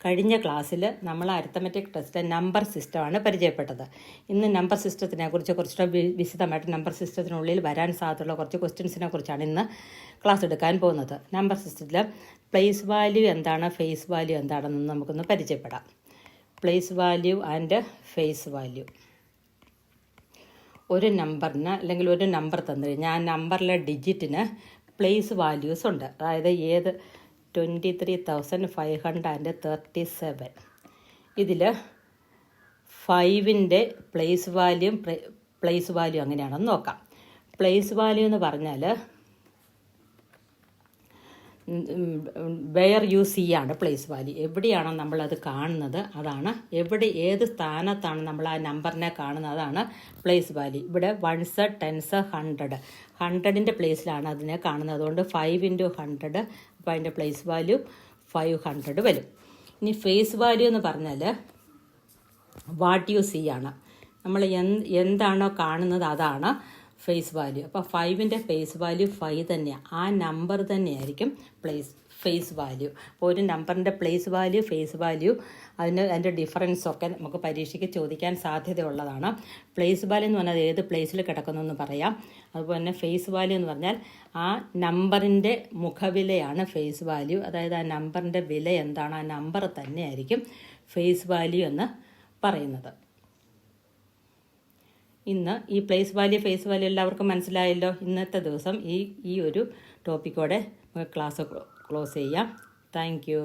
കഴിഞ്ഞ ക്ലാസ്സിൽ നമ്മൾ അരിത്തമെറ്റിക് ടെസ്റ്റ് നമ്പർ സിസ്റ്റമാണ് പരിചയപ്പെട്ടത്. ഇന്ന് നമ്പർ സിസ്റ്റത്തിനെ കുറിച്ച് കുറച്ചുകൂടെ വിശദമായിട്ട് നമ്പർ സിസ്റ്റത്തിനുള്ളിൽ വരാൻ സാധ്യതയുള്ള കുറച്ച് ക്വസ്റ്റ്യൻസിനെ കുറിച്ചാണ് ഇന്ന് ക്ലാസ് എടുക്കാൻ പോകുന്നത്. നമ്പർ സിസ്റ്റത്തിൽ പ്ലേസ് വാല്യൂ എന്താണ്, ഫേസ് വാല്യൂ എന്താണെന്ന് നമുക്കൊന്ന് പരിചയപ്പെടാം. Place value and face value. ഒരു നമ്പറിന് അല്ലെങ്കിൽ ഒരു നമ്പർ തന്നു കഴിഞ്ഞാൽ ആ നമ്പറിലെ ഡിജിറ്റിന് പ്ലേസ് വാല്യൂസ് ഉണ്ട്. അതായത് 23,537 ഇതിൽ 5ൻ്റെ പ്ലേസ് വാല്യൂ അങ്ങനെയാണെന്ന് നോക്കാം. പ്ലേസ് വാല്യൂ എന്ന് പറഞ്ഞാൽ വെയർ യു സി ആണ് പ്ലേസ് വാല്യൂ. എവിടെയാണോ നമ്മളത് കാണുന്നത് അതാണ്, ഏത് സ്ഥാനത്താണ് നമ്മൾ ആ നമ്പറിനെ കാണുന്നത് അതാണ് പ്ലേസ് വാല്യൂ. ഇവിടെ 1s 10s 100ൻ്റെ പ്ലേസിലാണ് അതിനെ കാണുന്നത്. അതുകൊണ്ട് 5 × 100, അപ്പോൾ അതിൻ്റെ പ്ലേസ് വാല്യൂ 500 വരും. ഇനി ഫേസ് വാല്യൂ എന്ന് പറഞ്ഞാൽ വാട്ട് യു സി ആണ്. നമ്മൾ എന്താണോ കാണുന്നത് അതാണ് ഫേസ് വാല്യൂ. അപ്പോൾ 5ൻ്റെ ഫേസ് വാല്യൂ 5 തന്നെയാണ്, ആ നമ്പർ തന്നെയായിരിക്കും ഫേസ് വാല്യൂ. അപ്പോൾ ഒരു നമ്പറിൻ്റെ പ്ലേസ് വാല്യൂ, ഫേസ് വാല്യൂ, അതിൻ്റെ ഡിഫറൻസൊക്കെ നമുക്ക് പരീക്ഷയ്ക്ക് ചോദിക്കാൻ സാധ്യതയുള്ളതാണ്. പ്ലേസ് വാല്യൂ എന്ന് പറഞ്ഞാൽ ഏത് പ്ലേസിൽ കിടക്കുന്നു എന്ന് പറയാം. അതുപോലെ തന്നെ ഫേസ് വാല്യൂ എന്ന് പറഞ്ഞാൽ ആ നമ്പറിൻ്റെ മുഖവിലയാണ് ഫേസ് വാല്യൂ. അതായത് ആ നമ്പറിൻ്റെ വില എന്താണ്, ആ നമ്പർ തന്നെയായിരിക്കും ഫേസ് വാല്യൂ എന്ന് പറയുന്നത്. ഇന്ന് ഈ പ്ലേസ് വാല്യൂ, ഫേസ് വാല്യൂ എല്ലാവർക്കും മനസ്സിലായല്ലോ. ഇന്നത്തെ ദിവസം ഈ ഒരു ടോപ്പിക്കോടെ ക്ലാസ് ക്ലോസ് ചെയ്യാം. Thank you.